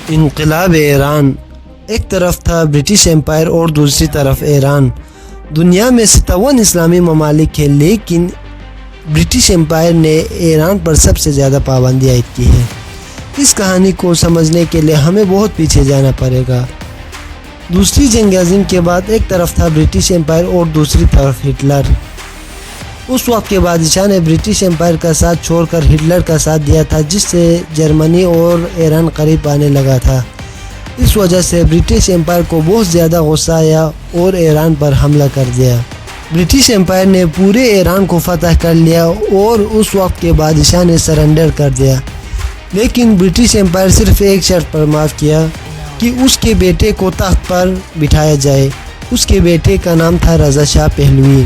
انقلاب ایران، ایک طرف تھا برٹش امپائر اور دوسری طرف ایران۔ دنیا میں 57 اسلامی ممالک ہیں، لیکن برٹش امپائر نے ایران پر سب سے زیادہ پابندی عائد کی ہے۔ اس کہانی کو سمجھنے کے لیے ہمیں بہت پیچھے جانا پڑے گا۔ دوسری جنگ عظیم کے بعد ایک طرف تھا برٹش امپائر اور دوسری طرف ہٹلر۔ اس وقت کے بادشاہ نے برٹش امپائر کا ساتھ چھوڑ کر ہٹلر کا ساتھ دیا تھا، جس سے جرمنی اور ایران قریب آنے لگا تھا۔ اس وجہ سے برٹش امپائر کو بہت زیادہ غصہ آیا اور ایران پر حملہ کر دیا۔ برٹش امپائر نے پورے ایران کو فتح کر لیا اور اس وقت کے بادشاہ نے سرنڈر کر دیا، لیکن برٹش امپائر صرف ایک شرط پر معاف کیا کہ اس کے بیٹے کو تخت پر بٹھایا جائے۔ اس کے بیٹے کا نام تھا رضا شاہ پہلوی۔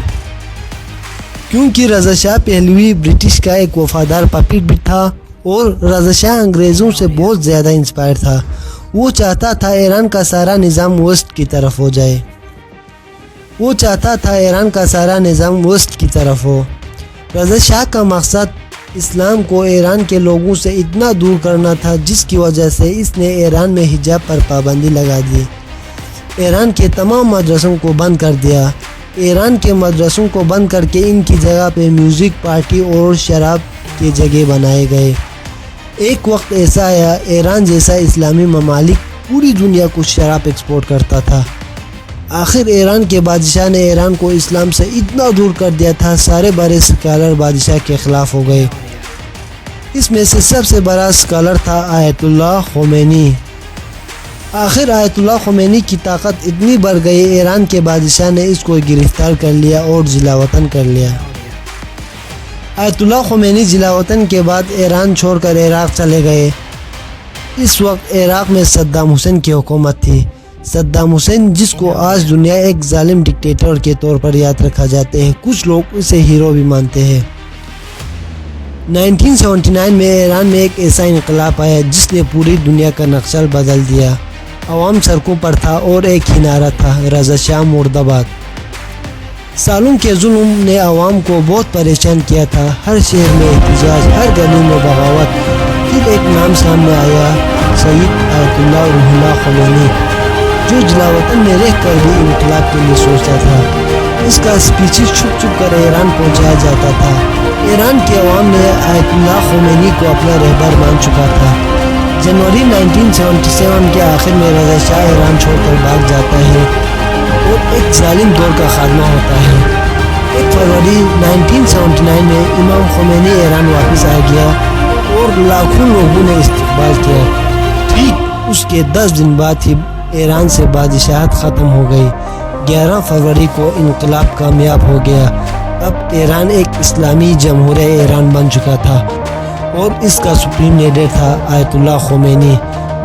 کیونکہ رضا شاہ پہلوی برٹش کا ایک وفادار پپٹ بھی تھا اور رضا شاہ انگریزوں سے بہت زیادہ انسپائر تھا۔ وہ چاہتا تھا ایران کا سارا نظام ویسٹ کی طرف ہو جائے۔ رضا شاہ کا مقصد اسلام کو ایران کے لوگوں سے اتنا دور کرنا تھا، جس کی وجہ سے اس نے ایران میں حجاب پر پابندی لگا دی۔ ایران کے تمام مدرسوں کو بند کر دیا۔ ایران کے مدرسوں کو بند کر کے ان کی جگہ پہ میوزک، پارٹی اور شراب کے جگہ بنائے گئے۔ ایک وقت ایسا آیا، ایران جیسا اسلامی ممالک پوری دنیا کو شراب ایکسپورٹ کرتا تھا۔ آخر ایران کے بادشاہ نے ایران کو اسلام سے اتنا دور کر دیا تھا، سارے بڑے اسکالر بادشاہ کے خلاف ہو گئے۔ اس میں سے سب سے بڑا اسکالر تھا آیت اللہ خمینی۔ آخر آیت اللہ خمینی کی طاقت اتنی بڑھ گئی، ایران کے بادشاہ نے اس کو گرفتار کر لیا اور جلا وطن کر لیا۔ آیت اللہ خمینی جلا وطن کے بعد ایران چھوڑ کر عراق چلے گئے۔ اس وقت عراق میں صدام حسین کی حکومت تھی۔ صدام حسین، جس کو آج دنیا ایک ظالم ڈکٹیٹر کے طور پر یاد رکھا جاتے ہیں، کچھ لوگ اسے ہیرو بھی مانتے ہیں۔ 1979 میں ایران میں ایک ایسا انقلاب آیا جس نے پوری دنیا کا نقشہ بدل دیا۔ عوام سڑکوں پر تھا اور ایک ہی نعرہ تھا، رضا شاہ مرد آباد۔ سالوں کے ظلم نے عوام کو بہت پریشان کیا تھا۔ ہر شہر میں احتجاج، ہر گلی میں بغاوت۔ پھر ایک نام سامنے آیا، سید آیت اللہ روح اللہ خمینی، جو جلا وطن میں رہ کر بھی انقلاب کے لیے سوچتا تھا۔ اس کا اسپیچ چھپ چھپ کر ایران پہنچایا جاتا تھا۔ ایران کے عوام نے آیت اللہ خمینی کو اپنا رہبر مان چکا تھا۔ جنوری 1977 کے آخر میں رضا شاہ ایران چھوڑ کر بھاگ جاتا ہے اور ایک ظالم دور کا خاتمہ ہوتا ہے۔ 1 فروری 1979 میں امام خمینی ایران واپس آ گیا اور لاکھوں لوگوں نے استقبال کیا۔ ٹھیک اس کے 10 دن بعد ہی ایران سے بادشاہت ختم ہو گئی۔ 11 فروری کو انقلاب کامیاب ہو گیا۔ اب ایران ایک اسلامی جمہوریہ ایران بن چکا تھا اور اس کا سپریم لیڈر تھا آیت اللہ خمینی۔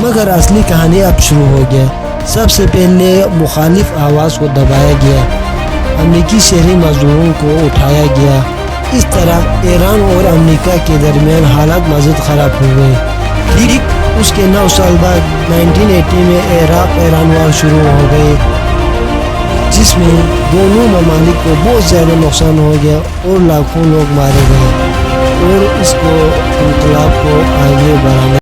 مگر اصلی کہانی اب شروع ہو گیا۔ سب سے پہلے مخالف آواز کو دبایا گیا، امریکی شہری مزدوروں کو اٹھایا گیا۔ اس طرح ایران اور امریکہ کے درمیان حالات مزید خراب ہو گئے۔ ٹھیک اس کے 9 سال بعد 1980 میں عراق ایران وار شروع ہو گئے، جس میں دونوں ممالک کو بہت زیادہ نقصان ہو گیا اور لاکھوں لوگ مارے گئے، اور اس کو انقلاب کو آگے بڑھانے